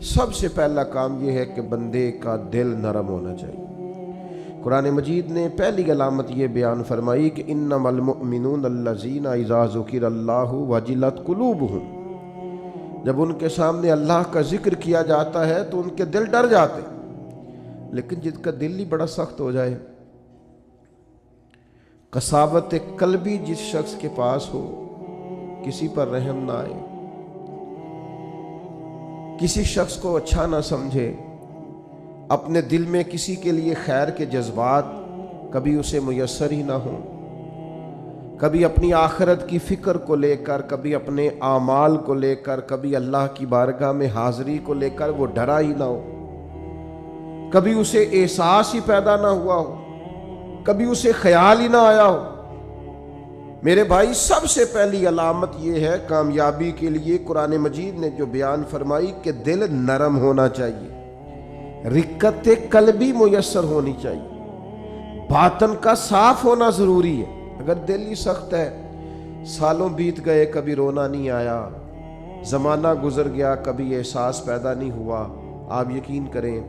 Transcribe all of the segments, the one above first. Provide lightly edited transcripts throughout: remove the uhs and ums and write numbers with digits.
سب سے پہلا کام یہ ہے کہ بندے کا دل نرم ہونا چاہیے۔ قرآن مجید نے پہلی علامت یہ بیان فرمائی کہ انما المؤمنون الذین اذا ذکر اللہ وجلت قلوبہم، جب ان کے سامنے اللہ کا ذکر کیا جاتا ہے تو ان کے دل ڈر جاتے۔ لیکن جس کا دل ہی بڑا سخت ہو جائے، قساوت قلبی جس شخص کے پاس ہو، کسی پر رحم نہ آئے، کسی شخص کو اچھا نہ سمجھے، اپنے دل میں کسی کے لیے خیر کے جذبات کبھی اسے میسر ہی نہ ہوں، کبھی اپنی آخرت کی فکر کو لے کر، کبھی اپنے اعمال کو لے کر، کبھی اللہ کی بارگاہ میں حاضری کو لے کر وہ ڈرا ہی نہ ہو، کبھی اسے احساس ہی پیدا نہ ہوا ہو، کبھی اسے خیال ہی نہ آیا ہو۔ میرے بھائی، سب سے پہلی علامت یہ ہے کامیابی کے لیے قرآن مجید نے جو بیان فرمائی کہ دل نرم ہونا چاہیے، رقت قلبی میسر ہونی چاہیے، باطن کا صاف ہونا ضروری ہے۔ اگر دل ہی سخت ہے، سالوں بیت گئے کبھی رونا نہیں آیا، زمانہ گزر گیا کبھی احساس پیدا نہیں ہوا، آپ یقین کریں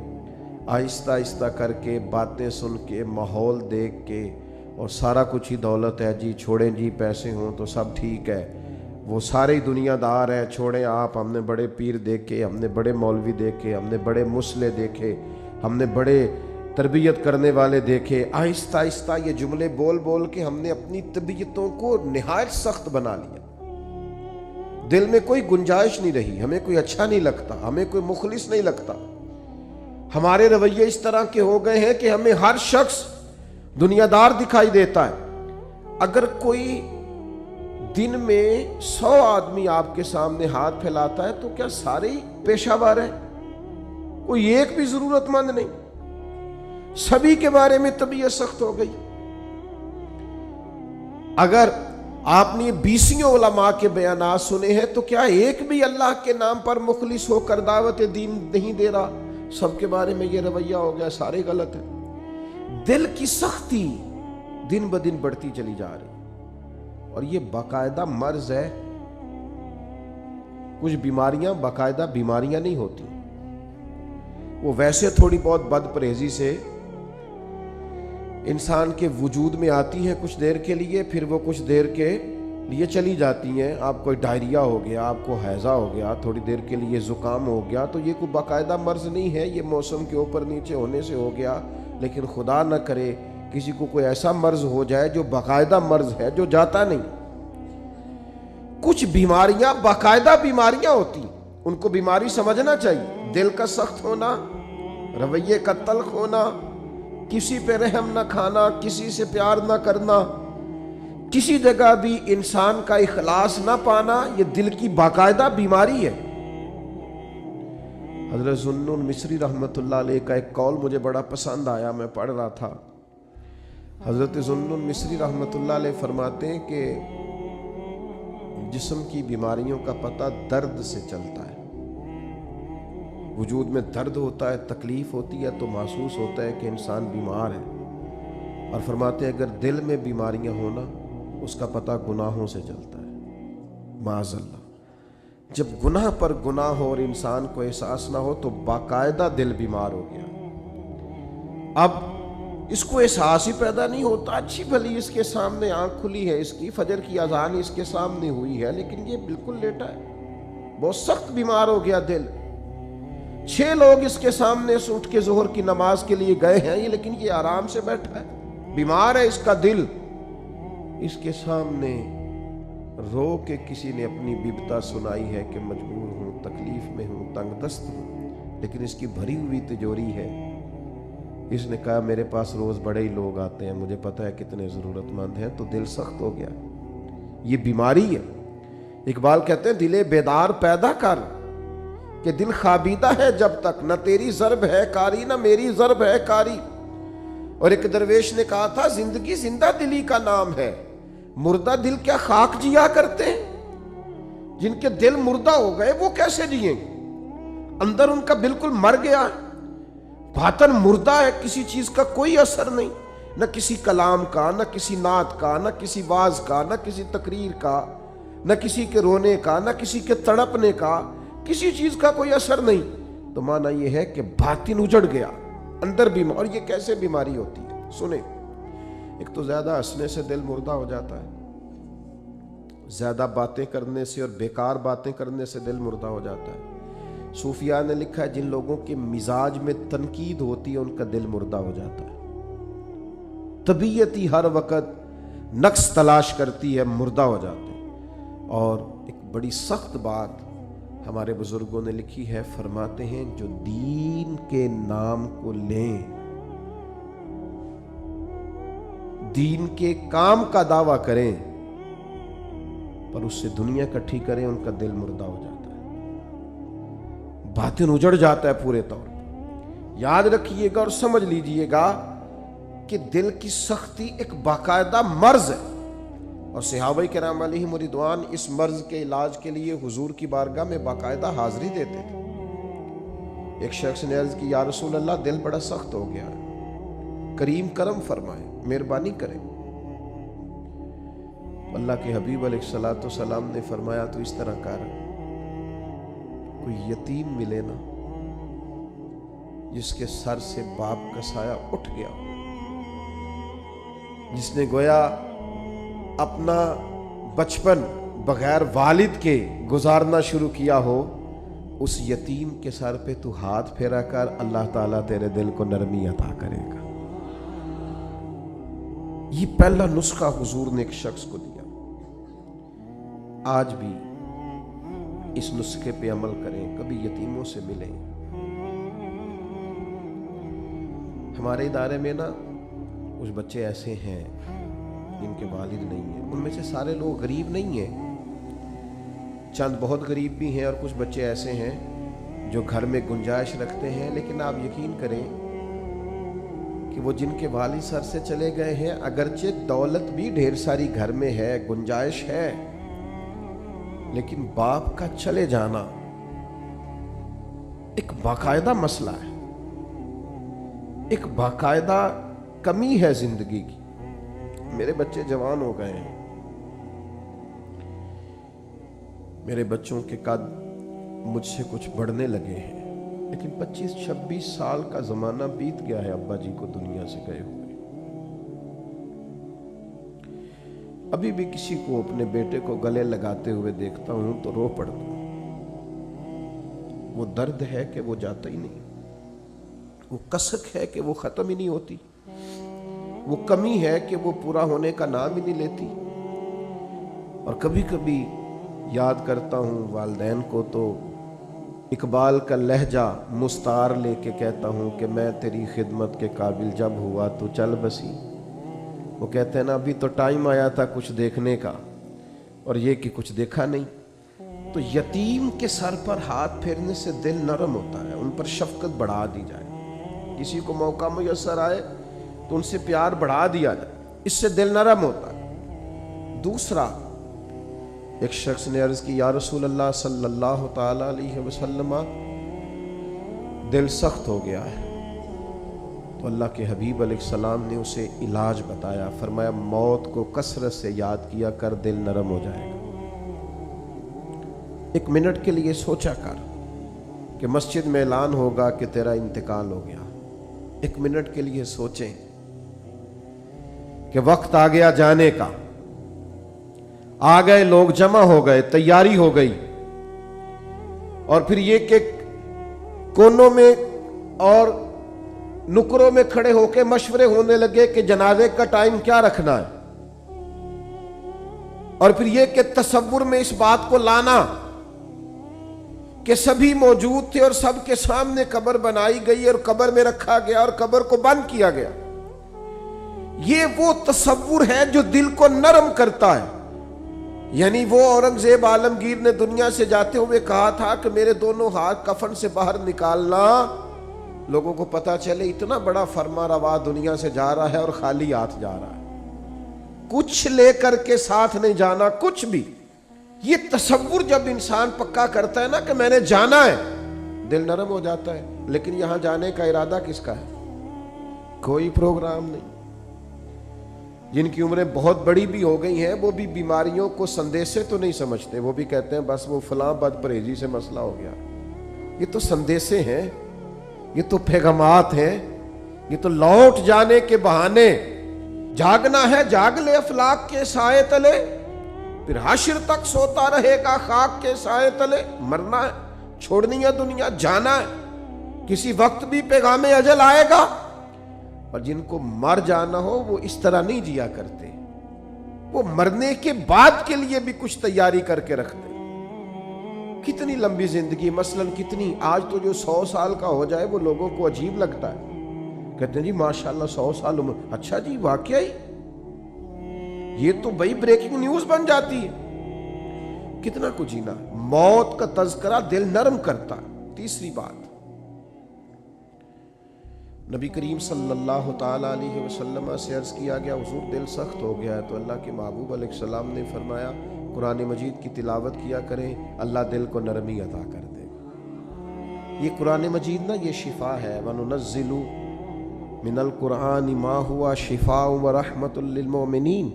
آہستہ آہستہ کر کے، باتیں سن کے، ماحول دیکھ کے، اور سارا کچھ ہی دولت ہے جی، چھوڑیں جی پیسے ہوں تو سب ٹھیک ہے، وہ سارے دنیا دار ہیں، چھوڑیں آپ، ہم نے بڑے پیر دیکھے، ہم نے بڑے مولوی دیکھے، ہم نے بڑے مسلح دیکھے، ہم نے بڑے تربیت کرنے والے دیکھے۔ آہستہ آہستہ یہ جملے بول بول کے ہم نے اپنی طبیعتوں کو نہایت سخت بنا لیا، دل میں کوئی گنجائش نہیں رہی، ہمیں کوئی اچھا نہیں لگتا، ہمیں کوئی مخلص نہیں لگتا، ہمارے رویے اس طرح کے ہو گئے ہیں کہ ہمیں ہر شخص دنیا دار دکھائی دیتا ہے۔ اگر کوئی دن میں 100 آدمی آپ کے سامنے ہاتھ پھیلاتا ہے تو کیا سارے ہی پیشہ ور ہیں؟ کوئی ایک بھی ضرورت مند نہیں، سبھی کے بارے میں طبیعت سخت ہو گئی۔ اگر آپ نے 20 علماء کے بیانات سنے ہیں تو کیا ایک بھی اللہ کے نام پر مخلص ہو کر دعوت دین نہیں دے رہا؟ سب کے بارے میں یہ رویہ ہو گیا، سارے غلط ہیں۔ دل کی سختی دن بدن بڑھتی چلی جا رہی، اور یہ باقاعدہ مرض ہے۔ کچھ بیماریاں باقاعدہ بیماریاں نہیں ہوتی، وہ ویسے تھوڑی بہت بد پرہیزی سے انسان کے وجود میں آتی ہیں کچھ دیر کے لیے، پھر وہ کچھ دیر کے لیے چلی جاتی ہیں۔ آپ کو ڈائریا ہو گیا، آپ کو ہیضہ ہو گیا، تھوڑی دیر کے لیے زکام ہو گیا، تو یہ کوئی باقاعدہ مرض نہیں ہے، یہ موسم کے اوپر نیچے ہونے سے ہو گیا۔ لیکن خدا نہ کرے کسی کو کوئی ایسا مرض ہو جائے جو باقاعدہ مرض ہے، جو جاتا نہیں۔ کچھ بیماریاں باقاعدہ بیماریاں ہوتی، ان کو بیماری سمجھنا چاہیے۔ دل کا سخت ہونا، رویے کا تلخ ہونا، کسی پہ رحم نہ کھانا، کسی سے پیار نہ کرنا، کسی جگہ بھی انسان کا اخلاص نہ پانا، یہ دل کی باقاعدہ بیماری ہے۔ حضرت ذوالنون مصری رحمۃ اللہ علیہ کا ایک قول مجھے بڑا پسند آیا، میں پڑھ رہا تھا۔ حضرت ذوالنون مصری رحمۃ اللہ علیہ فرماتے ہیں کہ جسم کی بیماریوں کا پتہ درد سے چلتا ہے۔ وجود میں درد ہوتا ہے، تکلیف ہوتی ہے تو محسوس ہوتا ہے کہ انسان بیمار ہے، اور فرماتے ہیں اگر دل میں بیماریاں ہونا اس کا پتہ گناہوں سے چلتا ہے، معاذ اللہ۔ جب گناہ پر گناہ ہو اور انسان کو احساس نہ ہو تو باقاعدہ دل بیمار ہو گیا۔ اب اس کو احساس ہی پیدا نہیں ہوتا، اچھی بھلی اس کے سامنے آنکھ کھلی ہے، اس کی فجر کی اذان اس کے سامنے ہوئی ہے، لیکن یہ بالکل لیٹا ہے، بہت سخت بیمار ہو گیا دل۔ 6 لوگ اس کے سامنے سے اٹھ کے ظہر کی نماز کے لیے گئے ہیں، لیکن یہ آرام سے بیٹھا ہے، بیمار ہے اس کا دل۔ اس کے سامنے رو کے کسی نے اپنی ببتا سنائی ہے کہ مجبور ہوں، تکلیف میں ہوں، تنگ دست ہوں، لیکن اس کی بھری ہوئی تجوری ہے۔ اس نے کہا میرے پاس روز بڑے ہی لوگ آتے ہیں، مجھے پتہ ہے کتنے ضرورت مند ہیں، تو دل سخت ہو گیا۔ یہ بیماری ہے۔ اقبال کہتے ہیں دل بیدار پیدا کر کہ دل خوابیدہ ہے جب تک، نہ تیری ضرب ہے کاری نہ میری ضرب ہے کاری۔ اور ایک درویش نے کہا تھا زندگی زندہ دلی کا نام ہے، مردہ دل کیا خاک جیا کرتے ہیں؟ جن کے دل مردہ ہو گئے وہ کیسے جئیں؟ اندر ان کا بالکل مر گیا، باطن مردہ ہے، کسی چیز کا کوئی اثر نہیں، نہ کسی کلام کا، نہ کسی نعت کا، نہ کسی واعظ کا، نہ کسی تقریر کا، نہ کسی کے رونے کا، نہ کسی کے تڑپنے کا، کسی چیز کا کوئی اثر نہیں۔ تو معنی یہ ہے کہ باطن اجڑ گیا، اندر بیمار. اور یہ کیسے بیماری ہوتی ہے سنیں. ایک تو زیادہ ہنسنے سے دل مردہ ہو جاتا ہے، زیادہ باتیں کرنے سے اور بیکار باتیں کرنے سے دل مردہ ہو جاتا ہے. صوفیاء نے لکھا ہے جن لوگوں کے مزاج میں تنقید ہوتی ہے ان کا دل مردہ ہو جاتا ہے. طبیعت ہی ہر وقت نقص تلاش کرتی ہے، مردہ ہو جاتے ہیں. اور ایک بڑی سخت بات ہمارے بزرگوں نے لکھی ہے، فرماتے ہیں جو دین کے نام کو لیں، دین کے کام کا دعویٰ کریں پر اس سے دنیا اکٹھی کریں، ان کا دل مردہ ہو جاتا ہے، باطن اجڑ جاتا ہے پورے طور پر. یاد رکھیے گا اور سمجھ لیجئے گا کہ دل کی سختی ایک باقاعدہ مرض ہے، اور صحابہ کرام علیہم رضوان اس مرض کے علاج کے لیے حضور کی بارگاہ میں باقاعدہ حاضری دیتے تھے. ایک شخص نے عرض کی یا رسول اللہ دل بڑا سخت ہو گیا ہے، کریم کرم فرمائیں، مہربانی کریں. اللہ کے حبیب علیہ الصلوۃ والسلام نے فرمایا تو اس طرح کر، کوئی یتیم ملے نا جس کے سر سے باپ کا سایہ اٹھ گیا، جس نے گویا اپنا بچپن بغیر والد کے گزارنا شروع کیا ہو، اس یتیم کے سر پہ تو ہاتھ پھیرا کر، اللہ تعالیٰ تیرے دل کو نرمی عطا کرے گا. یہ پہلا نسخہ حضور نے ایک شخص کو دیا. آج بھی اس نسخے پہ عمل کریں، کبھی یتیموں سے ملیں. ہمارے ادارے میں نا کچھ بچے ایسے ہیں جن کے والد نہیں ہیں. ان میں سے سارے لوگ غریب نہیں ہیں، چند بہت غریب بھی ہیں، اور کچھ بچے ایسے ہیں جو گھر میں گنجائش رکھتے ہیں. لیکن آپ یقین کریں کہ وہ جن کے والد سر سے چلے گئے ہیں، اگرچہ دولت بھی ڈھیر ساری گھر میں ہے، گنجائش ہے، لیکن باپ کا چلے جانا ایک باقاعدہ مسئلہ ہے، ایک باقاعدہ کمی ہے زندگی کی. میرے بچے جوان ہو گئے ہیں، میرے بچوں کے قد مجھ سے کچھ بڑھنے لگے ہیں، لیکن 25-26 سال کا زمانہ بیت گیا ہے ابا جی کو دنیا سے گئے ہوئے. ابھی بھی کسی کو اپنے بیٹے کو گلے لگاتے ہوئے دیکھتا ہوں تو رو پڑتا ہوں. وہ درد ہے کہ وہ جاتا ہی نہیں، وہ کسک ہے کہ وہ ختم ہی نہیں ہوتی، وہ کمی ہے کہ وہ پورا ہونے کا نام ہی نہیں لیتی. اور کبھی کبھی یاد کرتا ہوں والدین کو تو اقبال کا لہجہ مستعار لے کے کہتا ہوں کہ میں تیری خدمت کے قابل جب ہوا تو چل بسی. وہ کہتے ہیں نا ابھی تو ٹائم آیا تھا کچھ دیکھنے کا، اور یہ کہ کچھ دیکھا نہیں. تو یتیم کے سر پر ہاتھ پھیرنے سے دل نرم ہوتا ہے، ان پر شفقت بڑھا دی جائے. کسی کو موقع میسر آئے تو ان سے پیار بڑھا دیا جائے، اس سے دل نرم ہوتا ہے. دوسرا، ایک شخص نے عرض کی یا رسول اللہ صلی اللہ تعالی علیہ وسلم دل سخت ہو گیا ہے. تو اللہ کے حبیب علیہ السلام نے اسے علاج بتایا، فرمایا موت کو کثرت سے یاد کیا کر، دل نرم ہو جائے گا. 1 منٹ کے لیے سوچا کر کہ مسجد میں اعلان ہوگا کہ تیرا انتقال ہو گیا. 1 منٹ کے لیے سوچیں کہ وقت آ گیا جانے کا، آ گئے لوگ جمع ہو گئے، تیاری ہو گئی. اور پھر یہ کہ کونوں میں اور نکروں میں کھڑے ہو کے مشورے ہونے لگے کہ جنازے کا ٹائم کیا رکھنا ہے. اور پھر یہ کہ تصور میں اس بات کو لانا کہ سبھی موجود تھے اور سب کے سامنے قبر بنائی گئی اور قبر میں رکھا گیا اور قبر کو بند کیا گیا. یہ وہ تصور ہے جو دل کو نرم کرتا ہے. یعنی وہ اورنگزیب عالمگیر نے دنیا سے جاتے ہوئے کہا تھا کہ میرے دونوں ہاتھ کفن سے باہر نکالنا، لوگوں کو پتا چلے اتنا بڑا فرما روا دنیا سے جا رہا ہے اور خالی ہاتھ جا رہا ہے، کچھ لے کر کے ساتھ نہیں جانا، کچھ بھی. یہ تصور جب انسان پکا کرتا ہے نا کہ میں نے جانا ہے، دل نرم ہو جاتا ہے. لیکن یہاں جانے کا ارادہ کس کا ہے؟ کوئی پروگرام نہیں. جن کی عمریں بہت بڑی بھی ہو گئی ہیں وہ بھی بیماریوں کو سندیسے تو نہیں سمجھتے، وہ بھی کہتے ہیں بس وہ فلاں بد پرہیزی سے مسئلہ ہو گیا. یہ تو سندیسے ہیں، یہ تو پیغامات ہیں، یہ تو لوٹ جانے کے بہانے۔ جاگنا ہے جاگ لے افلاک کے سائے تلے، پھر حشر تک سوتا رہے گا خاک کے سائے تلے۔ مرنا ہے، چھوڑنی ہے دنیا، جانا ہے، کسی وقت بھی پیغام اجل آئے گا۔ اور جن کو مر جانا ہو وہ اس طرح نہیں جیا کرتے، وہ مرنے کے بعد کے لیے بھی کچھ تیاری کر کے رکھتے۔ کتنی لمبی زندگی، مثلا کتنی، آج تو جو 100 سال کا ہو جائے وہ لوگوں کو عجیب لگتا ہے، کہتے ہیں جی ماشاءاللہ 100 سال عمر۔ اچھا جی واقعی، یہ تو بھئی بریکنگ نیوز بن جاتی ہے۔ کتنا کچھ جینا، موت کا تذکرہ دل نرم کرتا ہے۔ تیسری بات، نبی کریم صلی اللہ تعالی علیہ وسلم سے عرض کیا گیا حضور دل سخت ہو گیا ہے، تو اللہ کے محبوب علیہ السلام نے فرمایا قرآن مجید کی تلاوت کیا کریں، اللہ دل کو نرمی عطا کر دے گا۔ یہ قرآن مجید نا یہ شفا ہے، وَنُنَزِّلُ مِنَ الْقُرْآنِ مَا هُوَ شِفَاءٌ وَرَحْمَةٌ لِّلْمُؤْمِنِينَ۔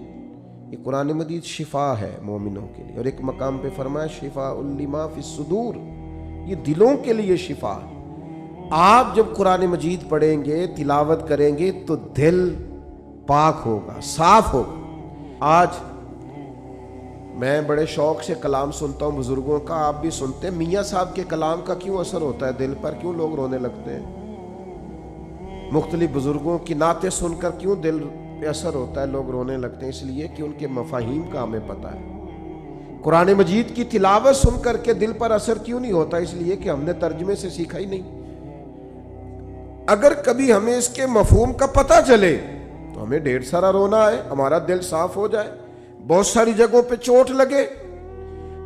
یہ قرآن مجید شفا ہے مومنوں کے لیے، اور ایک مقام پہ فرمایا شِفَاءٌ لِّمَا فِي الصُّدُورِ، یہ دلوں کے لیے شفا ہے۔ آپ جب قرآن مجید پڑھیں گے، تلاوت کریں گے تو دل پاک ہوگا، صاف ہوگا۔ آج میں بڑے شوق سے کلام سنتا ہوں بزرگوں کا، آپ بھی سنتے ہیں، میاں صاحب کے کلام کا کیوں اثر ہوتا ہے دل پر، کیوں لوگ رونے لگتے ہیں؟ مختلف بزرگوں کی نعتیں سن کر کیوں دل پہ اثر ہوتا ہے، لوگ رونے لگتے ہیں؟ اس لیے کہ ان کے مفاہیم کا ہمیں پتہ ہے۔ قرآن مجید کی تلاوت سن کر کے دل پر اثر کیوں نہیں ہوتا؟ اس لیے کہ ہم نے ترجمے سے سیکھا ہی نہیں۔ اگر کبھی ہمیں اس کے مفہوم کا پتہ چلے تو ہمیں ڈھیر سارا رونا ہے، ہمارا دل صاف ہو جائے، بہت ساری جگہوں پہ چوٹ لگے۔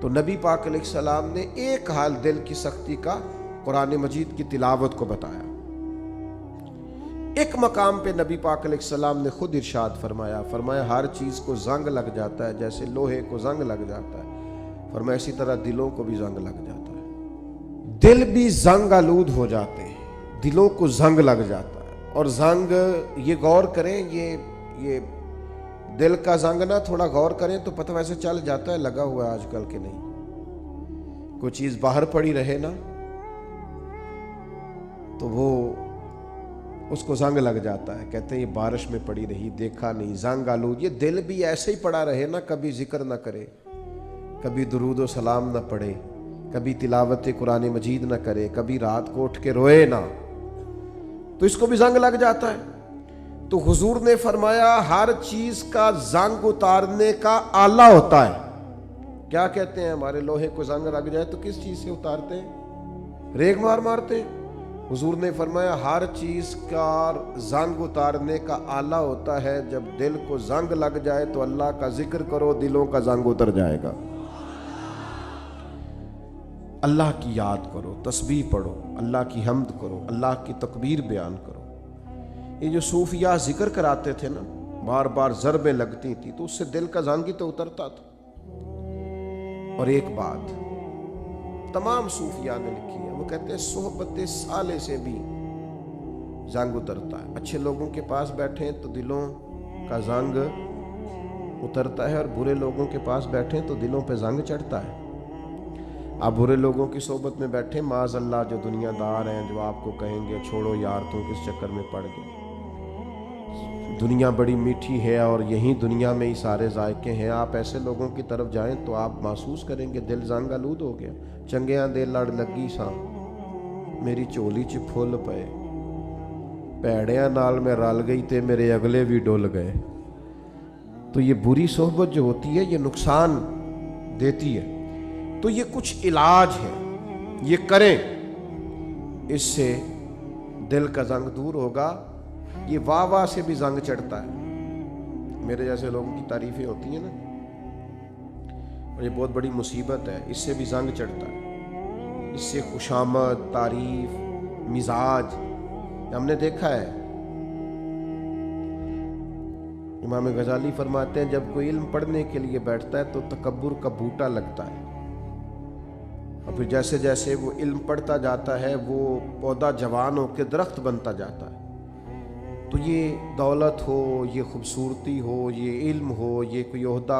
تو نبی پاک علیہ السلام نے ایک حال دل کی سختی کا قرآن مجید کی تلاوت کو بتایا۔ ایک مقام پہ نبی پاک علیہ السلام نے خود ارشاد فرمایا ہر چیز کو زنگ لگ جاتا ہے، جیسے لوہے کو زنگ لگ جاتا ہے، فرمایا اسی طرح دلوں کو بھی زنگ لگ جاتا ہے۔ دل بھی زنگ آلود ہو جاتے ہیں، دلوں کو زنگ لگ جاتا ہے۔ اور زنگ، یہ غور کریں، یہ دل کا زنگ نا تھوڑا غور کریں تو پتہ ویسے چل جاتا ہے لگا ہوا ہے آج کل کے نہیں۔ کوئی چیز باہر پڑی رہے نا تو وہ اس کو زنگ لگ جاتا ہے، کہتے ہیں یہ بارش میں پڑی رہی، دیکھا نہیں، زنگ آلود۔ یہ دل بھی ایسے ہی پڑا رہے نا، کبھی ذکر نہ کرے، کبھی درود و سلام نہ پڑھے، کبھی تلاوت قرآن مجید نہ کرے، کبھی رات کو اٹھ کے روئے نہ، تو اس کو بھی زنگ لگ جاتا ہے۔ تو حضور نے فرمایا ہر چیز کا زنگ اتارنے کا آلہ ہوتا ہے۔ کیا کہتے ہیں؟ ہمارے لوہے کو زنگ لگ جائے تو کس چیز سے اتارتے ہیں؟ ریگ مارتے ہیں۔ حضور نے فرمایا ہر چیز کا زنگ اتارنے کا آلہ ہوتا ہے، جب دل کو زنگ لگ جائے تو اللہ کا ذکر کرو، دلوں کا زنگ اتر جائے گا۔ اللہ کی یاد کرو، تسبیح پڑھو، اللہ کی حمد کرو، اللہ کی تکبیر بیان کرو۔ یہ جو صوفیاء ذکر کراتے تھے نا، بار بار ضربیں لگتی تھی تو اس سے دل کا زنگ ہی تو اترتا تھا۔ اور ایک بات تمام صوفیاء نے لکھی ہے، وہ کہتے ہیں صحبت صالح سے بھی زنگ اترتا ہے۔ اچھے لوگوں کے پاس بیٹھیں تو دلوں کا زنگ اترتا ہے، اور برے لوگوں کے پاس بیٹھیں تو دلوں پہ زنگ چڑھتا ہے۔ آپ برے لوگوں کی صحبت میں بیٹھیں، معاذ اللہ جو دنیا دار ہیں، جو آپ کو کہیں گے چھوڑو یار تم کس چکر میں پڑ گئے، دنیا بڑی میٹھی ہے اور یہیں دنیا میں ہی سارے ذائقے ہیں، آپ ایسے لوگوں کی طرف جائیں تو آپ محسوس کریں گے دل زنگ آلود ہو گیا۔ چنگیاں دے لڑ لگی ساں میری چولی چ پھل پئے، پیڑیاں نال میں رل گئی تے میرے اگلے بھی ڈول گئے۔ تو یہ بری صحبت جو ہوتی ہے یہ نقصان دیتی ہے۔ تو یہ کچھ علاج ہے، یہ کریں، اس سے دل کا زنگ دور ہوگا۔ یہ واہ واہ سے بھی زنگ چڑھتا ہے، میرے جیسے لوگوں کی تعریفیں ہوتی ہیں نا، اور یہ بہت بڑی مصیبت ہے، اس سے بھی زنگ چڑھتا ہے۔ اس سے خوشامد، تعریف، مزاج، ہم نے دیکھا ہے۔ امام غزالی فرماتے ہیں جب کوئی علم پڑھنے کے لیے بیٹھتا ہے تو تکبر کا بوٹا لگتا ہے، اور پھر جیسے جیسے وہ علم پڑھتا جاتا ہے وہ پودا جوان ہو کے درخت بنتا جاتا ہے۔ تو یہ دولت ہو، یہ خوبصورتی ہو، یہ علم ہو، یہ کوئی عہدہ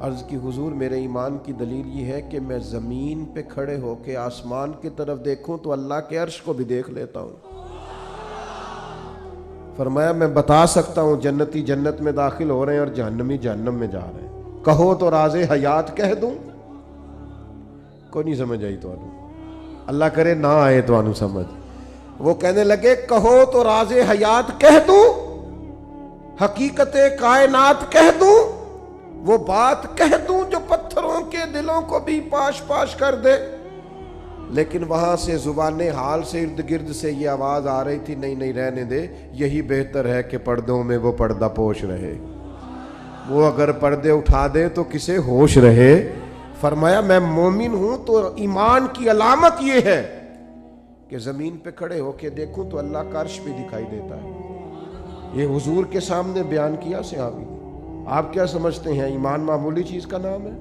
عرض کی حضور میرے ایمان کی دلیل یہ ہے کہ میں زمین پہ کھڑے ہو کے آسمان کی طرف دیکھوں تو اللہ کے عرش کو بھی دیکھ لیتا ہوں۔ فرمایا میں بتا سکتا ہوں جنتی جنت میں داخل ہو رہے ہیں اور جہنمی جہنم میں جا رہے ہیں، کہو تو راز حیات کہہ دوں؟ کوئی نہیں سمجھ آئی تو اللہ کرے نہ آئے تو انو سمجھ۔ وہ کہنے لگے کہو تو راز حیات کہہ دوں، حقیقت کائنات کہہ دوں، وہ بات کہہ دوں جو پتھروں کے دلوں کو بھی پاش پاش کر دے۔ لیکن وہاں سے زبان حال سے ارد گرد سے یہ آواز آ رہی تھی، نہیں نہیں رہنے دے، یہی بہتر ہے کہ پردوں میں وہ پردہ پوش رہے، وہ اگر پردے اٹھا دے تو کسے ہوش رہے۔ فرمایا میں مومن ہوں تو ایمان کی علامت یہ ہے کہ زمین پہ کھڑے ہو کے دیکھوں تو اللہ کا عرش بھی دکھائی دیتا ہے۔ یہ حضور کے سامنے بیان کیا صحابی۔ آپ کیا سمجھتے ہیں ایمان معمولی چیز کا نام ہے؟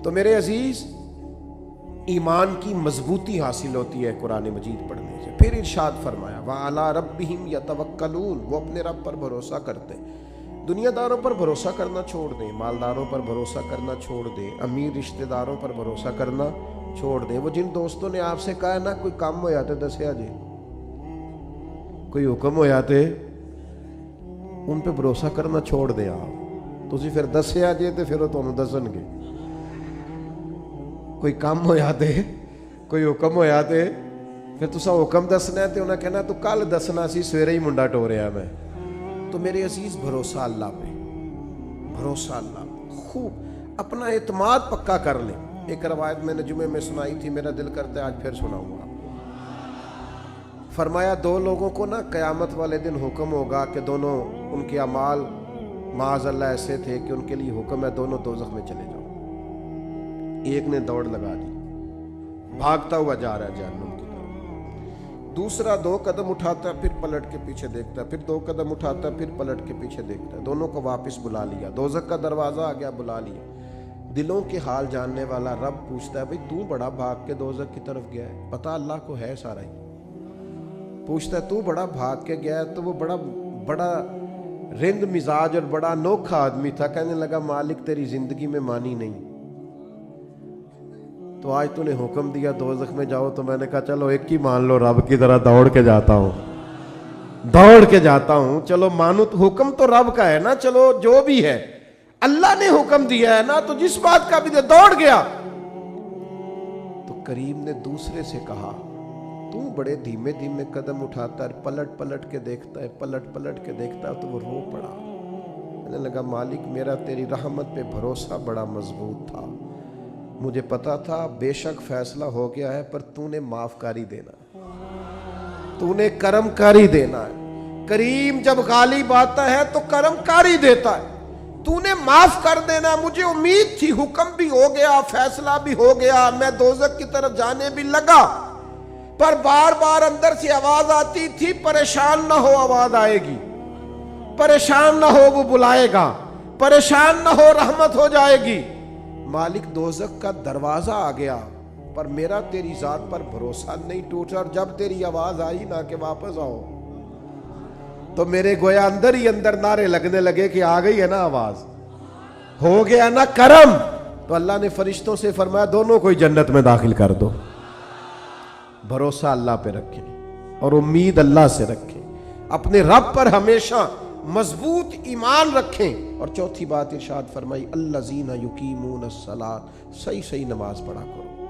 تو میرے عزیز، ایمان کی مضبوطی حاصل ہوتی ہے قرآن مجید پڑھنے سے۔ پھر ارشاد فرمایا وَعَلَىٰ رَبِّهِمْ يَتَوَكَّلُونَ، وہ اپنے رب پر بھروسہ کرتے ہیں۔ دنیا داروں پر بھروسہ کرنا چھوڑ دیں، مالداروں پر بھروسہ کرنا چھوڑ دیں، امیر رشتہ داروں پر بھروسہ کرنا چھوڑ دیں۔ وہ جن دوستوں نے آپ سے کہا نا کوئی کام ہو جاتے دسیا جی، کوئی حکم ہو جاتے، ان پہ بھروسہ کرنا چھوڑ دیں آپ۔ تسی پھر دسیا جی تو پھر وہ تمہیں دسن گے۔ کوئی کام ہو جاتے، کوئی حکم ہو جاتے، پھر تسا حکم دسنا ہے تو انہیں کہنا تو کل دسنا سی، سویرے ہی منڈا ٹوریا میں۔ تو میرے عزیز بھروسہ اللہ پہ، بھروسہ اللہ پہ، خوب اپنا اعتماد پکا کر لیں۔ ایک روایت میں نے جمعے میں سنائی تھی، میرا دل کرتا ہے آج پھر سناؤں گا۔ فرمایا دو لوگوں کو نا قیامت والے دن حکم ہوگا کہ دونوں، ان کے اعمال معاذ اللہ ایسے تھے کہ ان کے لیے حکم ہے دونوں دوزخ میں چلے جاؤ۔ ایک نے دوڑ لگا دی، بھاگتا ہوا جا رہا ہے جہنم کی طرف، دوسرا 2 قدم اٹھاتا ہے پھر پلٹ کے پیچھے دیکھتا ہے، پھر 2 قدم اٹھاتا ہے پھر پلٹ کے پیچھے دیکھتا ہے۔ دونوں کو واپس بلا لیا، دوزخ کا دروازہ آ گیا، بلا لیا۔ دلوں کے حال جاننے والا رب پوچھتا ہے بھئی تو بڑا بھاگ کے دوزخ کی طرف گیا ہے؟ پتہ اللہ کو ہے سارا ہی۔ پوچھتا ہے تو بڑا بھاگ کے گیا ہے؟ تو وہ بڑا رند مزاج اور بڑا انوکھا آدمی تھا، کہنے لگا مالک تیری زندگی میں مانی نہیں، تو آج تو نے حکم دیا دوزخ میں جاؤ، تو میں نے کہا چلو ایک ہی مان لو، رب کی طرح دوڑ کے جاتا ہوں، چلو مانو، تو حکم تو رب کا ہے نا، چلو جو بھی ہے اللہ نے حکم دیا ہے نا، تو جس بات کا بھی دے دوڑ گیا۔ تو کریم نے دوسرے سے کہا تو بڑے دھیمے دھیمے قدم اٹھاتا ہے، پلٹ پلٹ کے دیکھتا ہے، تو وہ رو پڑا۔ میں نے لگا مالک میرا تیری رحمت پہ بھروسہ بڑا مضبوط تھا، مجھے پتا تھا بے شک فیصلہ ہو گیا ہے، پر تو نے معاف کاری دینا، تو نے کرم کاری دینا ہے۔ کریم جب غالب آتا ہے تو کرم کاری دیتا ہے، تو نے معاف کر دینا۔ مجھے امید تھی، حکم بھی ہو گیا، فیصلہ بھی ہو گیا، میں دوزخ کی طرف جانے بھی لگا، پر بار بار اندر سے آواز آتی تھی پریشان نہ ہو، آواز آئے گی، پریشان نہ ہو وہ بلائے گا، پریشان نہ ہو رحمت ہو جائے گی۔ مالک دوزخ کا دروازہ آ گیا، پر میرا تیری ذات پر بھروسہ نہیں ٹوٹا، اور جب تیری آواز آئی نہ کہ واپس آؤ، تو میرے گویا اندر ہی اندر نعرے لگنے لگے کہ آ گئی ہے نا آواز، ہو گیا نا کرم۔ تو اللہ نے فرشتوں سے فرمایا دونوں کو جنت میں داخل کر دو۔ بھروسہ اللہ پہ رکھیں اور امید اللہ سے رکھیں، اپنے رب پر ہمیشہ مضبوط ایمان رکھیں۔ اور چوتھی بات ارشاد فرمائی الذین یقیمون الصلاۃ، صحیح نماز پڑھا کرو،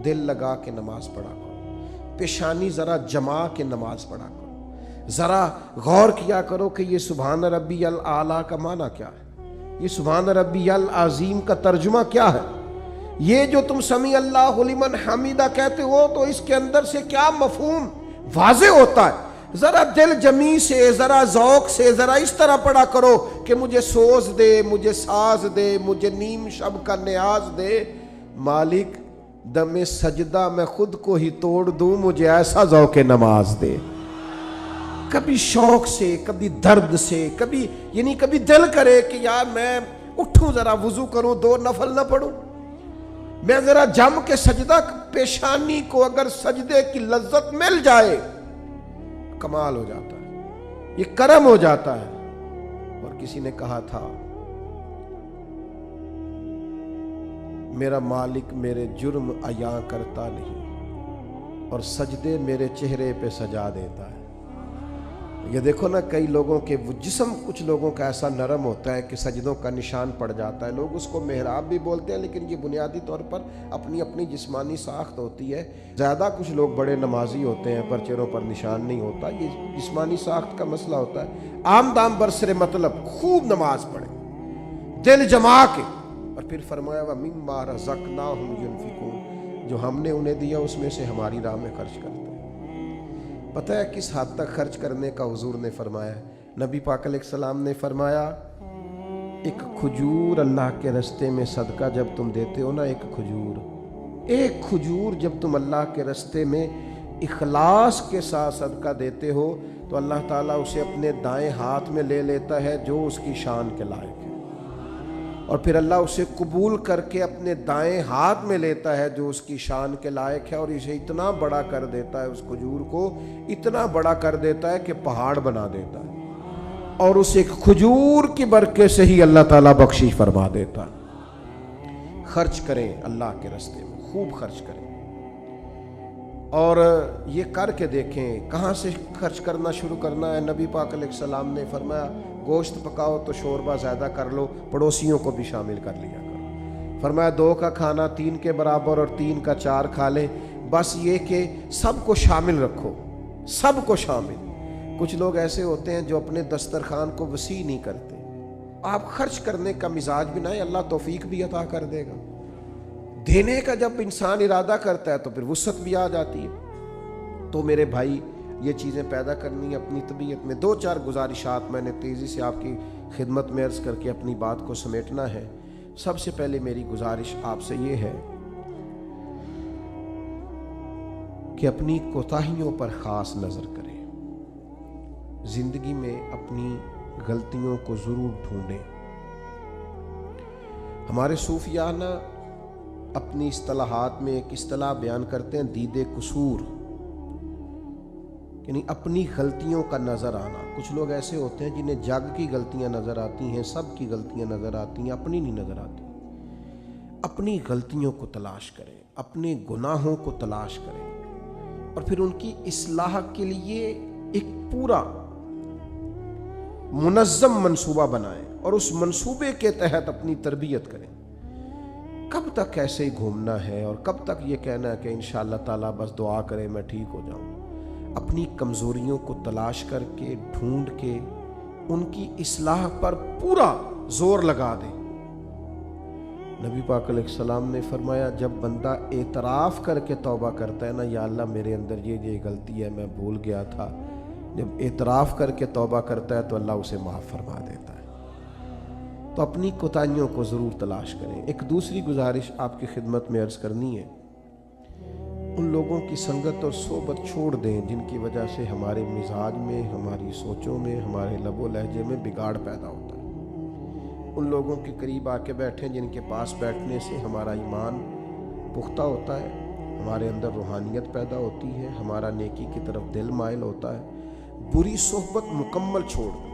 دل لگا کے نماز پڑھا کرو، پیشانی ذرا جما کے نماز پڑھا کرو، ذرا غور کیا کرو کہ یہ سبحان ربی الاعلیٰ کا معنی کیا ہے، یہ سبحان ربی العظیم کا ترجمہ کیا ہے، یہ جو تم سمیع اللہ لمن حمیدہ کہتے ہو تو اس کے اندر سے کیا مفہوم واضح ہوتا ہے۔ ذرا دل جمی سے، ذرا ذوق سے، ذرا اس طرح پڑھا کرو کہ مجھے سوز دے، مجھے ساز دے، مجھے نیم شب کا نیاز دے، مالک دم سجدہ میں خود کو ہی توڑ دوں، مجھے ایسا ذوق نماز دے۔ کبھی شوق سے، کبھی درد سے، کبھی دل کرے کہ یار میں اٹھوں ذرا وضو کروں، 2 نفل نہ پڑھوں، میں ذرا جم کے سجدہ، پیشانی کو اگر سجدے کی لذت مل جائے کمال ہو جاتا ہے، یہ کرم ہو جاتا ہے۔ اور کسی نے کہا تھا میرا مالک میرے جرم عیاں کرتا نہیں اور سجدے میرے چہرے پہ سجا دیتا ہے۔ یہ دیکھو نا، کئی لوگوں کے جسم کچھ لوگوں کا ایسا نرم ہوتا ہے کہ سجدوں کا نشان پڑ جاتا ہے، لوگ اس کو محراب بھی بولتے ہیں، لیکن یہ بنیادی طور پر اپنی اپنی جسمانی ساخت ہوتی ہے۔ زیادہ کچھ لوگ بڑے نمازی ہوتے ہیں پر چہروں پر نشان نہیں ہوتا، یہ جسمانی ساخت کا مسئلہ ہوتا ہے۔ عام دام برسر مطلب خوب نماز پڑھے دل جما کے، اور پھر فرمایا وَمِمَّا رَزَقْنَاهُمْ يُنْفِقُونَ، جو ہم نے انہیں دیا اس میں سے ہماری راہ میں خرچ کرتے ہیں۔ پتہ ہے کس حد تک خرچ کرنے کا حضور نے فرمایا؟ نبی پاک علیہ السلام نے فرمایا ایک کھجور اللہ کے رستے میں صدقہ جب تم دیتے ہو نا، ایک کھجور جب تم اللہ کے رستے میں اخلاص کے ساتھ صدقہ دیتے ہو تو اللہ تعالیٰ اسے اپنے دائیں ہاتھ میں لے لیتا ہے جو اس کی شان کے لائق ہے، اور پھر اللہ اسے قبول کر کے اپنے دائیں ہاتھ میں لیتا ہے جو اس کی شان کے لائق ہے، اور اسے اتنا بڑا کر دیتا ہے، اس کھجور کو اتنا بڑا کر دیتا ہے کہ پہاڑ بنا دیتا ہے، اور اس ایک کھجور کی برکت سے ہی اللہ تعالیٰ بخشش فرما دیتا ہے۔ خرچ کریں اللہ کے راستے میں، خوب خرچ کریں، اور یہ کر کے دیکھیں کہاں سے خرچ کرنا شروع کرنا ہے۔ نبی پاک علیہ السلام نے فرمایا گوشت پکاؤ تو شوربہ زیادہ کر لو، پڑوسیوں کو بھی شامل کر لیا کرو۔ فرمایا 2 کا کھانا 3 کے برابر اور 3 کا 4 کھا لیں، بس یہ کہ سب کو شامل رکھو، سب کو شامل۔ کچھ لوگ ایسے ہوتے ہیں جو اپنے دسترخوان کو وسیع نہیں کرتے۔ آپ خرچ کرنے کا مزاج بنائیں، اللہ توفیق بھی عطا کر دے گا۔ دینے کا جب انسان ارادہ کرتا ہے تو پھر وسعت بھی آ جاتی ہے۔ تو میرے بھائی، یہ چیزیں پیدا کرنی اپنی طبیعت میں۔ 2-4 گزارشات میں نے تیزی سے آپ کی خدمت میں عرض کر کے اپنی بات کو سمیٹنا ہے۔ سب سے پہلے میری گزارش آپ سے یہ ہے کہ اپنی کوتاہیوں پر خاص نظر کریں، زندگی میں اپنی غلطیوں کو ضرور ڈھونڈیں۔ ہمارے صوفیانہ اپنی اصطلاحات میں ایک اصطلاح بیان کرتے ہیں دید قصور، یعنی اپنی غلطیوں کا نظر آنا۔ کچھ لوگ ایسے ہوتے ہیں جنہیں جگ کی غلطیاں نظر آتی ہیں، سب کی غلطیاں نظر آتی ہیں، اپنی نہیں نظر آتی۔ اپنی غلطیوں کو تلاش کریں، اپنے گناہوں کو تلاش کریں، اور پھر ان کی اصلاح کے لیے ایک پورا منظم منصوبہ بنائیں، اور اس منصوبے کے تحت اپنی تربیت کریں۔ کب تک ایسے ہی گھومنا ہے اور کب تک یہ کہنا ہے کہ انشاءاللہ تعالیٰ بس دعا کرے میں ٹھیک ہو جاؤں؟ اپنی کمزوریوں کو تلاش کر کے ڈھونڈ کے ان کی اصلاح پر پورا زور لگا دیں۔ نبی پاک علیہ السلام نے فرمایا جب بندہ اعتراف کر کے توبہ کرتا ہے نا، یا اللہ میرے اندر یہ غلطی ہے، میں بھول گیا تھا، جب اعتراف کر کے توبہ کرتا ہے تو اللہ اسے معاف فرما دیتا ہے۔ تو اپنی کوتاہیوں کو ضرور تلاش کریں۔ ایک دوسری گزارش آپ کی خدمت میں عرض کرنی ہے، ان لوگوں کی سنگت اور صحبت چھوڑ دیں جن کی وجہ سے ہمارے مزاج میں، ہماری سوچوں میں، ہمارے لب و لہجے میں بگاڑ پیدا ہوتا ہے۔ ان لوگوں کے قریب آ کے بیٹھیں جن کے پاس بیٹھنے سے ہمارا ایمان پختہ ہوتا ہے، ہمارے اندر روحانیت پیدا ہوتی ہے، ہمارا نیکی کی طرف دل مائل ہوتا ہے۔ بری صحبت مکمل چھوڑ دیں۔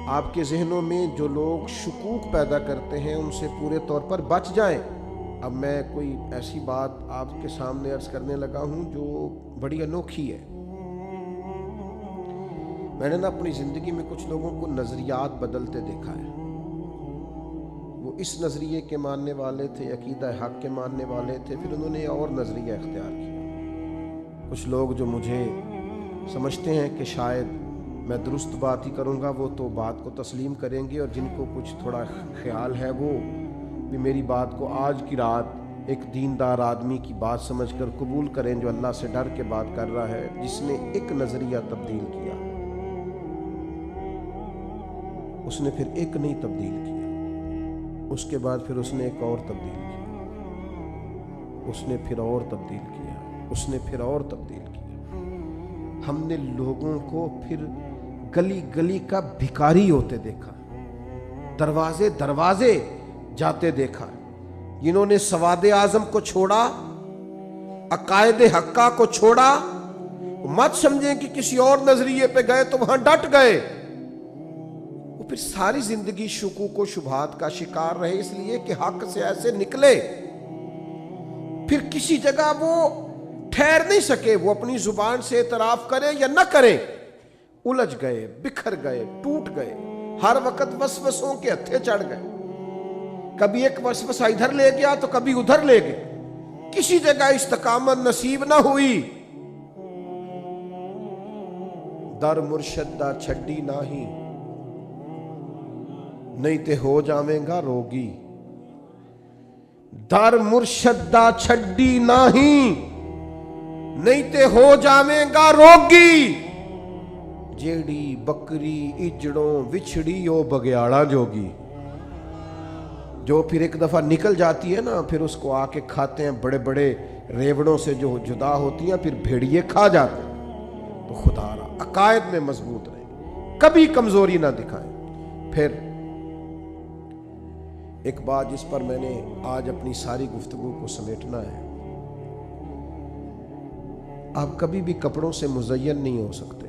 آپ کے ذہنوں میں جو لوگ شکوک پیدا کرتے ہیں ان سے پورے طور پر بچ جائیں۔ اب میں کوئی ایسی بات آپ کے سامنے عرض کرنے لگا ہوں جو بڑی انوکھی ہے۔ میں نے نا اپنی زندگی میں کچھ لوگوں کو نظریات بدلتے دیکھا ہے۔ وہ اس نظریے کے ماننے والے تھے، عقیدہ حق کے ماننے والے تھے، پھر انہوں نے اور نظریہ اختیار کیا۔ کچھ لوگ جو مجھے سمجھتے ہیں کہ شاید میں درست بات ہی کروں گا، وہ تو بات کو تسلیم کریں گے، اور جن کو کچھ تھوڑا خیال ہے وہ بھی میری بات کو آج کی رات ایک دیندار آدمی کی بات سمجھ کر قبول کریں جو اللہ سے ڈر کے بات کر رہا ہے، جس نے ایک نظریہ تبدیل کیا، اس نے پھر ایک نہیں تبدیل کیا، اس کے بعد پھر اس نے ایک اور تبدیل کیا، اس نے پھر اور تبدیل کیا، اس نے پھر اور تبدیل کیا۔ ہم نے لوگوں کو پھر گلی گلی کا بھکاری ہوتے دیکھا، دروازے دروازے جاتے دیکھا۔ جنہوں نے سواد اعظم کو چھوڑا، عقائد حقہ کو چھوڑا، مت سمجھیں کہ کسی اور نظریے پہ گئے تو وہاں ڈٹ گئے، وہ پھر ساری زندگی شکوک و شبہات کا شکار رہے، اس لیے کہ حق سے ایسے نکلے، پھر کسی جگہ وہ ٹھہر نہیں سکے، وہ اپنی زبان سے اعتراف کرے یا نہ کرے، الجھ گئے، بکھر گئے، ٹوٹ گئے، ہر وقت وسوسوں کے ہتھے چڑھ گئے، کبھی ایک وسوسہ ادھر لے گیا تو کبھی ادھر لے گئے، کسی جگہ استقامت نصیب نہ ہوئی۔ در مرشد دا چھڈی ناہی، نہیں تے ہو جاویں گا روگی۔ در مرشد دا چھڈی ناہی، نہیں تے ہو جاویں گا روگی۔ جیڑی بکری اجڑوں وچھڑی او بگیاڑا جوگی۔ جو پھر ایک دفعہ نکل جاتی ہے نا، پھر اس کو آ کے کھاتے ہیں بڑے بڑے ریوڑوں سے جو جدا ہوتی ہیں، پھر بھیڑیے کھا جاتے ہیں۔ تو خدا را عقائد میں مضبوط رہیں، کبھی کمزوری نہ دکھائیں۔ پھر ایک بات جس پر میں نے آج اپنی ساری گفتگو کو سمیٹنا ہے، آپ کبھی بھی کپڑوں سے مزین نہیں ہو سکتے،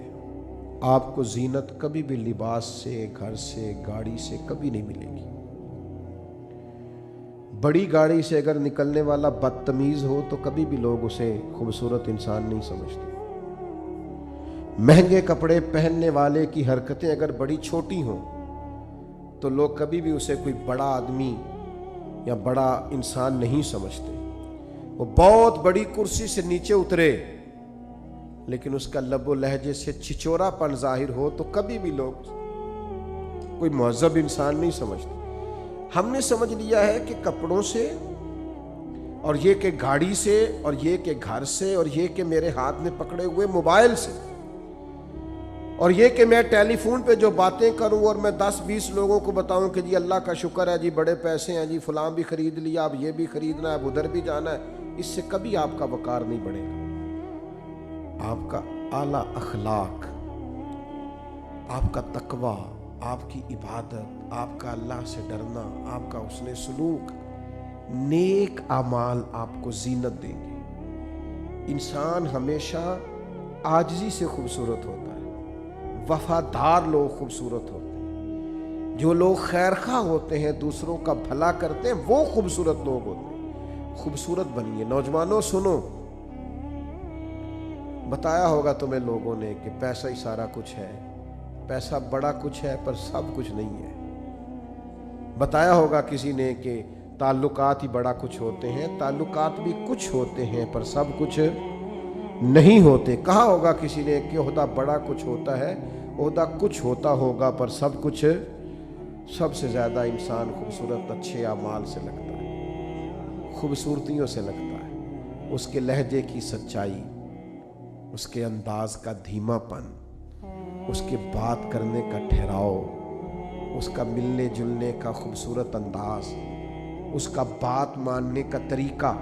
آپ کو زینت کبھی بھی لباس سے، گھر سے، گاڑی سے کبھی نہیں ملے گی۔ بڑی گاڑی سے اگر نکلنے والا بدتمیز ہو تو کبھی بھی لوگ اسے خوبصورت انسان نہیں سمجھتے۔ مہنگے کپڑے پہننے والے کی حرکتیں اگر بڑی چھوٹی ہوں تو لوگ کبھی بھی اسے کوئی بڑا آدمی یا بڑا انسان نہیں سمجھتے۔ وہ بہت بڑی کرسی سے نیچے اترے لیکن اس کا لب و لہجے سے چھچورا پن ظاہر ہو تو کبھی بھی لوگ کوئی مہذب انسان نہیں سمجھتے۔ ہم نے سمجھ لیا ہے کہ کپڑوں سے، اور یہ کہ گاڑی سے، اور یہ کہ گھر سے، اور یہ کہ میرے ہاتھ میں پکڑے ہوئے موبائل سے، اور یہ کہ میں ٹیلی فون پہ جو باتیں کروں اور میں 10-20 لوگوں کو بتاؤں کہ جی اللہ کا شکر ہے جی بڑے پیسے ہیں جی، فلاں بھی خرید لیا، اب یہ بھی خریدنا ہے، اب ادھر بھی جانا ہے، اس سے کبھی آپ کا وقار نہیں بڑھے گا۔ آپ کا اعلیٰ اخلاق، آپ کا تقوی، آپ کی عبادت، آپ کا اللہ سے ڈرنا، آپ کا حسن سلوک، نیک اعمال آپ کو زینت دیں گے۔ انسان ہمیشہ عاجزی سے خوبصورت ہوتا ہے، وفادار لوگ خوبصورت ہوتے ہیں، جو لوگ خیرخواہ ہوتے ہیں، دوسروں کا بھلا کرتے ہیں، وہ خوبصورت لوگ ہوتے ہیں۔ خوبصورت بنیے۔ نوجوانوں سنو، بتایا ہوگا تمہیں لوگوں نے کہ پیسہ ہی سارا کچھ ہے، پیسہ بڑا کچھ ہے پر سب کچھ نہیں ہے۔ بتایا ہوگا کسی نے کہ تعلقات ہی بڑا کچھ ہوتے ہیں، تعلقات بھی کچھ ہوتے ہیں پر سب کچھ نہیں ہوتے۔ کہا ہوگا کسی نے کہ عہدہ بڑا کچھ ہوتا ہے، عہدہ کچھ ہوتا ہوگا پر سب کچھ۔ سب سے زیادہ انسان خوبصورت اچھے اعمال سے لگتا ہے، خوبصورتیوں سے لگتا ہے، اس کے لہجے کی سچائی، اس کے انداز کا دھیما پن، اس کے بات کرنے کا ٹھہراؤ، اس کا ملنے جلنے کا خوبصورت انداز، اس کا بات ماننے کا طریقہ،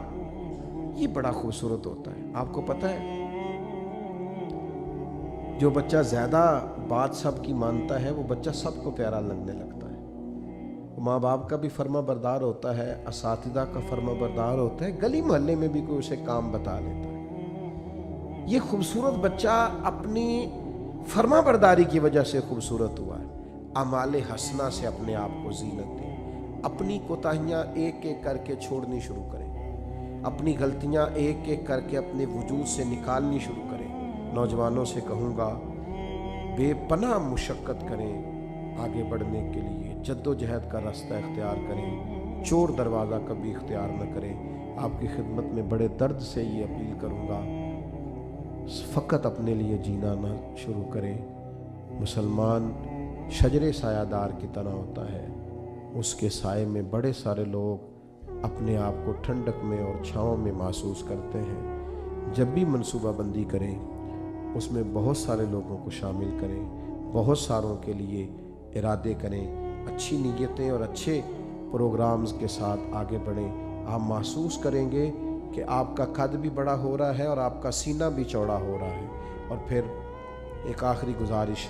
یہ بڑا خوبصورت ہوتا ہے۔ آپ کو پتہ ہے جو بچہ زیادہ بات سب کی مانتا ہے وہ بچہ سب کو پیارا لگنے لگتا ہے، ماں باپ کا بھی فرما بردار ہوتا ہے، اساتذہ کا فرما بردار ہوتا ہے، گلی محلے میں بھی کوئی اسے کام بتا لیتا ہے۔ یہ خوبصورت بچہ اپنی فرما برداری کی وجہ سے خوبصورت ہوا ہے۔ اعمال حسنہ سے اپنے آپ کو زینت دیں، اپنی کوتاہیاں ایک ایک کر کے چھوڑنی شروع کریں، اپنی غلطیاں ایک ایک کر کے اپنے وجود سے نکالنی شروع کریں۔ نوجوانوں سے کہوں گا بے پناہ مشقت کریں، آگے بڑھنے کے لیے جد و جہد کا راستہ اختیار کریں، چور دروازہ کبھی اختیار نہ کریں۔ آپ کی خدمت میں بڑے درد سے یہ اپیل کروں گا، فقط اپنے لیے جینا نہ شروع کریں۔ مسلمان شجر سایہ دار کی طرح ہوتا ہے، اس کے سائے میں بڑے سارے لوگ اپنے آپ کو ٹھنڈک میں اور چھاؤں میں محسوس کرتے ہیں۔ جب بھی منصوبہ بندی کریں اس میں بہت سارے لوگوں کو شامل کریں، بہت ساروں کے لیے ارادے کریں، اچھی نیتیں اور اچھے پروگرامز کے ساتھ آگے بڑھیں۔ آپ محسوس کریں گے کہ آپ کا قد بھی بڑا ہو رہا ہے اور آپ کا سینہ بھی چوڑا ہو رہا ہے۔ اور پھر ایک آخری گزارش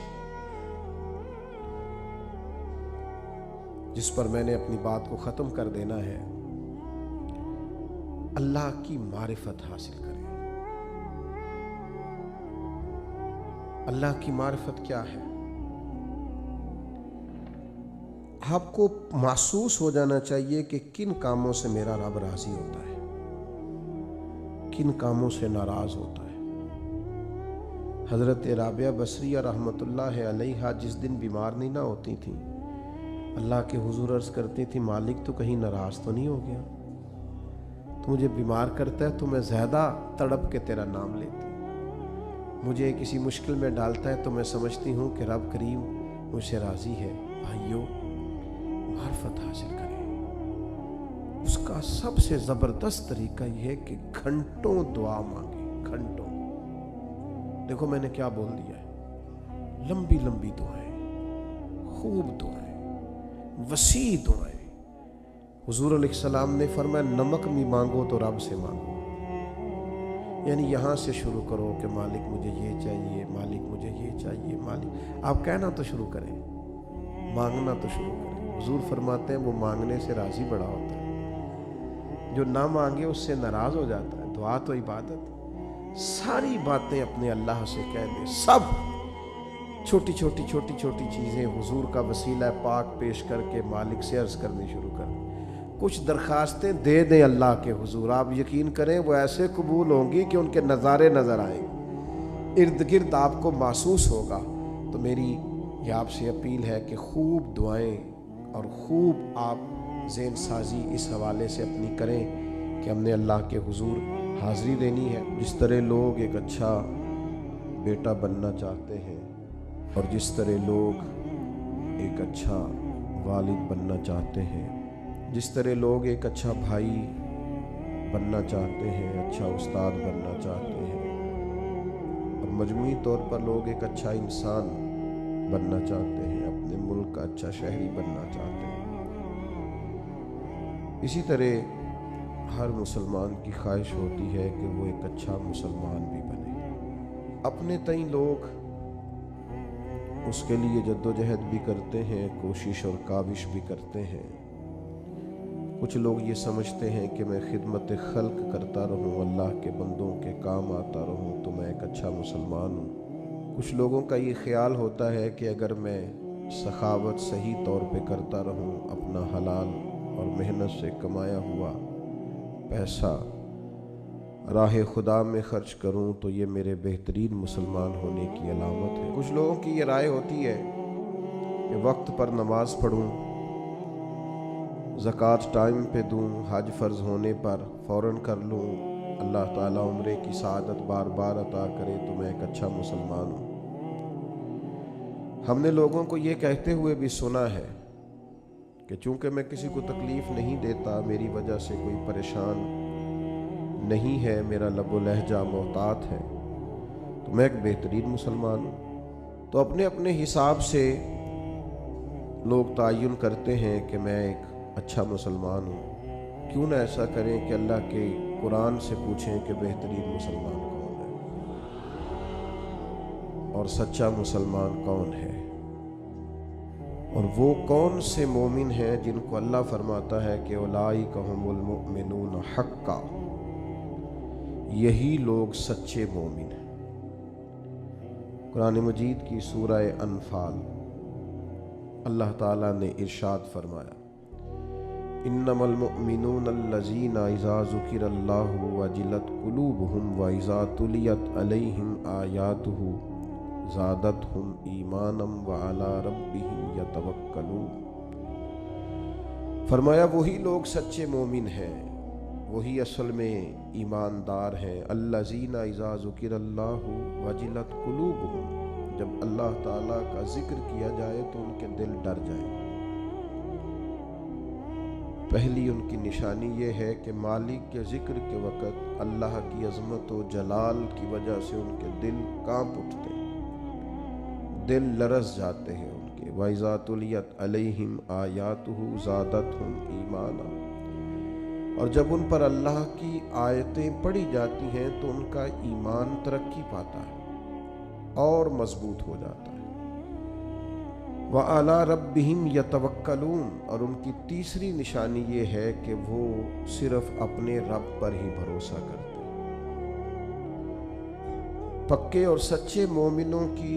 جس پر میں نے اپنی بات کو ختم کر دینا ہے، اللہ کی معرفت حاصل کریں۔ اللہ کی معرفت کیا ہے؟ آپ کو محسوس ہو جانا چاہیے کہ کن کاموں سے میرا رب راضی ہوتا ہے، کن کاموں سے ناراض ہوتا ہے۔ حضرت رابعہ بصریہ رحمۃ اللہ علیہا جس دن بیمار نہیں نہ ہوتی تھیں، اللہ کے حضور عرض کرتی تھی مالک تو کہیں ناراض تو نہیں ہو گیا، تو مجھے بیمار کرتا ہے تو میں زیادہ تڑپ کے تیرا نام لیتی، مجھے کسی مشکل میں ڈالتا ہے تو میں سمجھتی ہوں کہ رب کریم مجھ سے راضی ہے۔ بھائیو، معرفت حاصل کریں۔ اس کا سب سے زبردست طریقہ یہ ہے کہ گھنٹوں دعا مانگیں، گھنٹوں۔ دیکھو میں نے کیا بول دیا ہے، لمبی لمبی دعائیں، خوب دعائیں، وسیع دعائیں۔ حضور علیہ السلام نے فرمایا نمک بھی مانگو تو رب سے مانگو، یعنی یہاں سے شروع کرو کہ مالک مجھے یہ چاہیے، مالک مجھے یہ چاہیے، مالک۔ آپ کہنا تو شروع کریں، مانگنا تو شروع کریں۔ حضور فرماتے ہیں وہ مانگنے سے راضی بڑا ہوتا ہے، جو نہ مانگے اس سے ناراض ہو جاتا ہے۔ دعا تو عبادت، ساری باتیں اپنے اللہ سے کہہ دیں، سب چھوٹی چھوٹی چھوٹی چھوٹی چیزیں حضور کا وسیلہ پاک پیش کر کے مالک سے عرض کرنی شروع کر دیں۔ کچھ درخواستیں دے دیں اللہ کے حضور، آپ یقین کریں وہ ایسے قبول ہوں گی کہ ان کے نظارے نظر آئیں گے، ارد گرد آپ کو محسوس ہوگا۔ تو میری یہ آپ سے اپیل ہے کہ خوب دعائیں اور خوب آپ ذہن سازی اس حوالے سے اپنی کریں کہ ہم نے اللہ کے حضور حاضری دینی ہے۔ جس طرح لوگ ایک اچھا بیٹا بننا چاہتے ہیں اور جس طرح لوگ ایک اچھا والد بننا چاہتے ہیں، جس طرح لوگ ایک اچھا بھائی بننا چاہتے ہیں، اچھا استاد بننا چاہتے ہیں، اور مجموعی طور پر لوگ ایک اچھا انسان بننا چاہتے ہیں، اپنے ملک کا اچھا شہری بننا چاہتے ہیں، اسی طرح ہر مسلمان کی خواہش ہوتی ہے کہ وہ ایک اچھا مسلمان بھی بنے۔ اپنے تئیں لوگ اس کے لیے جد و جہد بھی کرتے ہیں، کوشش اور کاوش بھی کرتے ہیں۔ کچھ لوگ یہ سمجھتے ہیں کہ میں خدمت خلق کرتا رہوں، اللہ کے بندوں کے کام آتا رہوں تو میں ایک اچھا مسلمان ہوں۔ کچھ لوگوں کا یہ خیال ہوتا ہے کہ اگر میں سخاوت صحیح طور پہ کرتا رہوں، اپنا حلال اور محنت سے کمایا ہوا پیسہ راہ خدا میں خرچ کروں تو یہ میرے بہترین مسلمان ہونے کی علامت ہے۔ کچھ لوگوں کی یہ رائے ہوتی ہے کہ وقت پر نماز پڑھوں، زکوٰۃ ٹائم پہ دوں، حج فرض ہونے پر فوراً کر لوں، اللہ تعالیٰ عمرے کی سعادت بار بار عطا کرے تو میں ایک اچھا مسلمان ہوں۔ ہم نے لوگوں کو یہ کہتے ہوئے بھی سنا ہے کہ چونکہ میں کسی کو تکلیف نہیں دیتا، میری وجہ سے کوئی پریشان نہیں ہے، میرا لب و لہجہ محتاط ہے، تو میں ایک بہترین مسلمان ہوں۔ تو اپنے اپنے حساب سے لوگ تعین کرتے ہیں کہ میں ایک اچھا مسلمان ہوں۔ کیوں نہ ایسا کریں کہ اللہ کے قرآن سے پوچھیں کہ بہترین مسلمان کون ہے اور سچا مسلمان کون ہے، اور وہ کون سے مومن ہیں جن کو اللہ فرماتا ہے کہ اولئک ھم المؤمنون حقا، یہی لوگ سچے مومن ہیں۔ قرآن مجید کی سورہ انفال اللہ تعالیٰ نے ارشاد فرمایا انما المؤمنون الذین اذا ذکر اللہ وجلت قلوبہم واذا تلیت علیہم آیاتہ زادتہم ایمانا وعلی ربہم یتوکلون۔ فرمایا وہی لوگ سچے مومن ہیں، وہی اصل میں ایماندار ہیں۔ الذین اذا ذکر اللہ وجلت قلوبہم، جب اللہ تعالیٰ کا ذکر کیا جائے تو ان کے دل ڈر جائیں۔ پہلی ان کی نشانی یہ ہے کہ مالک کے ذکر کے وقت اللہ کی عظمت و جلال کی وجہ سے ان کے دل کانپ اٹھتے ہیں، دل لرز جاتے ہیں ان کے۔ وَإِذَا تُلِيَتْ عَلَيْهِمْ آيَاتُهُ زَادَتْهُمْ إِيمَانًا، اور جب ان پر اللہ کی آیتیں پڑھی جاتی ہیں تو ان کا ایمان ترقی پاتا ہے اور مضبوط ہو جاتا ہے۔ وَعَلَىٰ رَبِّهِمْ يَتَوَكَّلُونَ، اور ان کی تیسری نشانی یہ ہے کہ وہ صرف اپنے رب پر ہی بھروسہ کرتے ہیں۔ پکے اور سچے مومنوں کی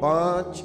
5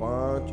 5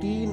3